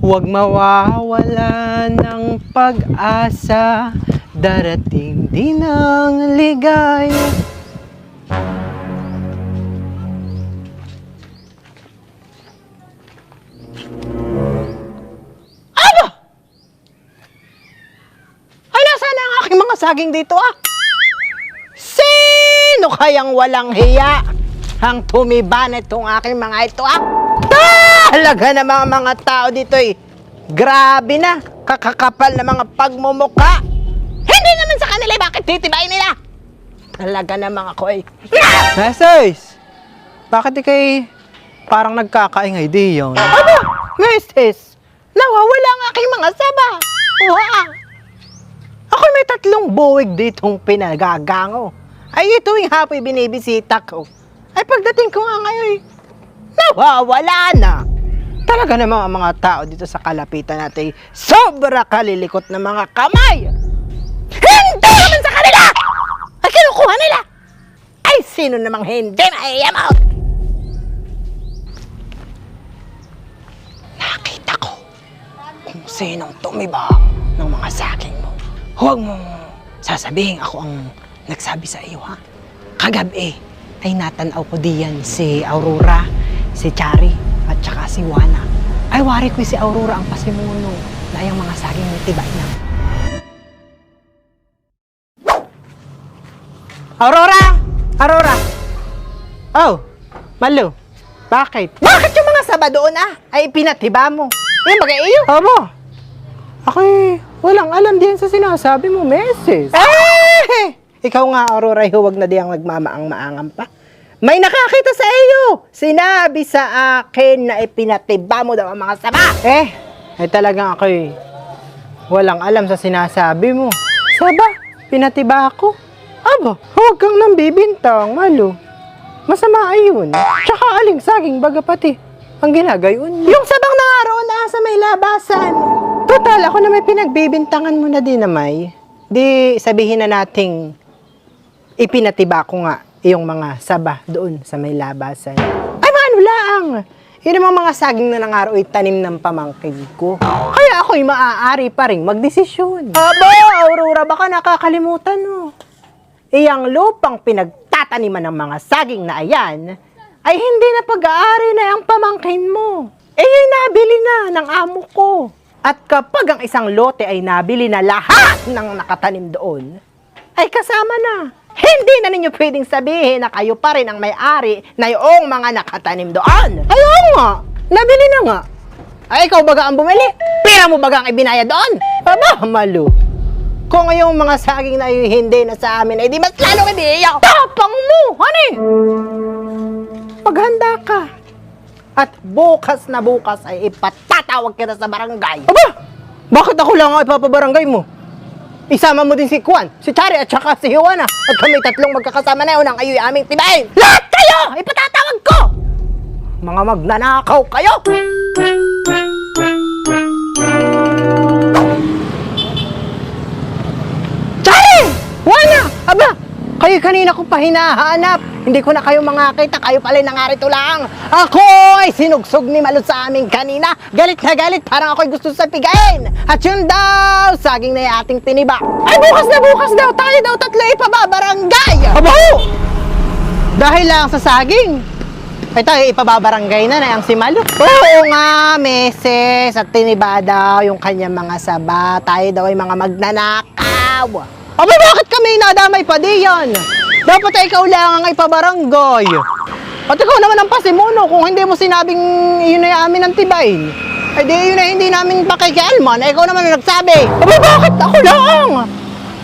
Huwag mawawala ng pag-asa, darating din ang ligaya. Ano? Ay, nasaan ang aking mga saging dito Sino kayang walang hiya ang tumiba na itong aking mga ito Talaga na mga tao dito grabe na, kakakapal na mga pagmumukha. Hindi naman sa kanila, bakit titibayin nila? Talaga namang ako Meses! Bakit ikay parang nagkakaingay di yun? Ano? Meses! Nawawala ang aking mga saba! Ako may 3 buwig ditong pinagagango. Ay ito yung hapoy binibisita ko. Ay pagdating ko nga ngayon, nawawala na. Talaga namang ang mga tao dito sa kalapitan natin sobra kalilikot na mga kamay. Hindi naman sa kanila! Ay kinukuha nila! Ay sino namang hindi maiyamot? Nakita ko kung sinong tumiba ng mga saging mo. Huwag mong sasabihin ako ang nagsabi sa iyo Kagabi ay natanaw ko diyan si Aurora, si Chari, at saka si Juana. Ay wari ko si Aurora ang pasimuno na yung mga saging tibay na. Aurora! Aurora! Oh, Malu, bakit? Bakit yung mga saba doon ay pinatiba mo? Yung mag-iyo? Aba, ako'y walang alam din sa sinasabi mo, Meses. Ikaw nga, Aurora, huwag na diyang nagmamaang-maangan pa. May nakakita sa iyo! Sinabi sa akin na ipinatiba mo daw ang mga saba! Ay talagang ako'y walang alam sa sinasabi mo. Saba? Pinatiba ako? Aba, huwag kang nang bibintang, Malu. Masama ayun. Tsaka aling saging baga pati ang ginagayon. Yung sabang nangaroon sa may labasan. Total, ako na may pinagbibintangan mo na din namay. Di sabihin na nating ipinatiba ko nga yung mga saba doon sa may labasan. Ay, maano lang! Yun namang mga saging na nangaro ay tanim ng pamangkin ko. Kaya ako'y maaari pa rin magdesisyon. Aba, Aurora, baka nakakalimutan mo. Iyang lupang pinagtataniman ng mga saging na ayan, ay hindi na pag-aari na ang pamangkin mo. Yun nabili na ng amo ko. At kapag ang isang lote ay nabili na lahat ng nakatanim doon, ay kasama na. Hindi na ninyo pwedeng sabihin na kayo pa rin ang may-ari na yung mga nakatanim doon. Ay, oo nga. Nabili na nga. Ay, ikaw baga ang bumili? Pira mo baga ang ibinaya doon? Aba, Malu. Kung yung mga saging na yung hindi na sa amin, ay di mas lalong ibiyak. Tapang mo, honey! Paghanda ka. At bukas na bukas ay ipatatawag kita sa barangay. Aba! Bakit ako lang ang ipapabarangay mo? Isama mo din si Juan, si Chari at saka si Juana. At kami 3 magkakasama na yun ang ayo'y aming tibayin. Lahat kayo! Ipatatawag ko! Mga magnanakaw kayo! Chari! Juana! Aba! Kayo kanina ko pa hinahanap. Hindi ko na kayo makakita. Kayo pala nangarito lang. Ako ay sinugsog ni Malu sa amin kanina. Galit na galit. Parang ako'y gusto sa pigain. At yun daw, saging na yung ating tiniba. Ay, bukas na bukas daw. Tayo daw 3 ipababarangay. Abaho! Dahil lang sa saging. Ay tayo ipababarangay na yung si Malu. Oo nga, Meses. At tiniba daw yung kanyang mga saba. Tayo daw ay mga magnanakaw. Aba, bakit kami nadamay pa diyan? Dapat ay ikaw lang ang ipabarangay. At ikaw naman ang pasimuno kung hindi mo sinabing yun ay amin ang tibayin. Ay di yun ay hindi namin pakikialman. Ay ikaw naman ang nagsabi. Aba, bakit ako lang?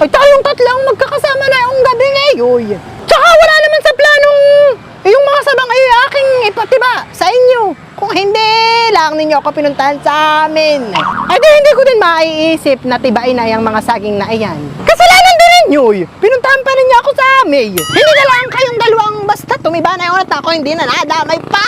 Ay tayong 3 magkakasama na yung gabi ngayon. Tsaka wala naman sa planong yung mga sabang ay aking ipatiba sa inyo. Kung hindi lang ninyo ako pinuntahan sa amin. Ay di hindi ko din maiisip na tibain na yung mga saging na iyan. Kasalanan din ninyo. Pinuntahan pa rin niya ako sa amin. Hindi na lang kayong 2 basta tumiba na yung at ako hindi na nadamay pa.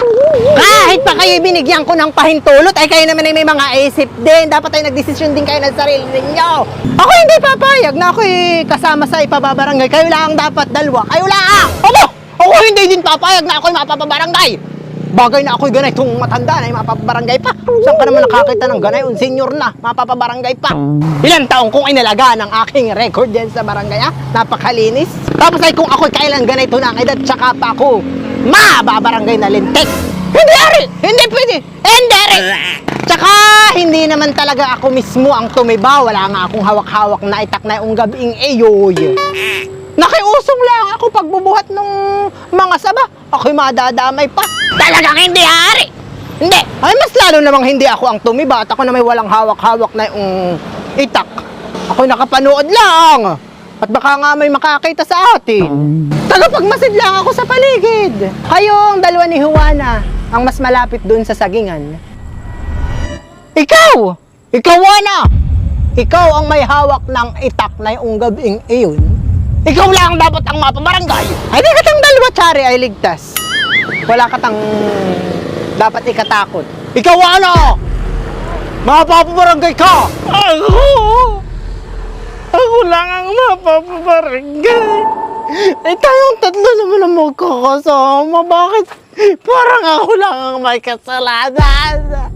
Kahit pa kayo binigyan ko ng pahintulot ay kayo naman ay may mga isip din. Dapat ay nagdesisyon din kayo ng sarili ninyo. Ako hindi papayag na ako'y kasama sa ipababarangay. Kayo lang dapat 2. Kayo lang! Ako hindi din papayag na ako'y mapapabarangay. Bagay na ako'y ganay itong matanda na mapapabarangay pa. Saan ka naman nakakita ng ganay? Un senior na, mapapabarangay pa. Ilang taong kong inalagaan ang aking record din sa barangay, ha? Napakalinis. Tapos ay kung ako'y kailan ganito na ang edad, tsaka pa ako mababarangay na lintik. Hindi, Ari! Hindi pwede! Hindi, Ari! Tsaka, hindi naman talaga ako mismo ang tumiba. Wala nga akong hawak-hawak na itak na yung gabing eyoy. Nakiusong lang ako pagbubuhat ng mga saba. Ako'y madadamay pa. Talagang hindi, Ari! Hindi! Ay, mas lalo namang hindi ako ang tumiba at ako na may walang hawak-hawak na yung itak. Ako'y nakapanood lang. At baka nga may makakita sa atin. Tagapagmasid lang ako sa paligid. Kayong dalawa ni Juana ang mas malapit dun sa sagingan. Ikaw! Ikaw, Juana! Ikaw ang may hawak ng itak na yung gabing iyon. Ikaw lang dapat ang mapabarangay. Ay, di katang dalawa, Chari, ay ligtas. Wala katang dapat ikatakot. Ikaw, ano? Mapapabarangay ka! Ako lang ang mapapabarangay. Eh, tayong tatlo naman ang magkakasama. Bakit? Parang ako lang ang may kasalanan.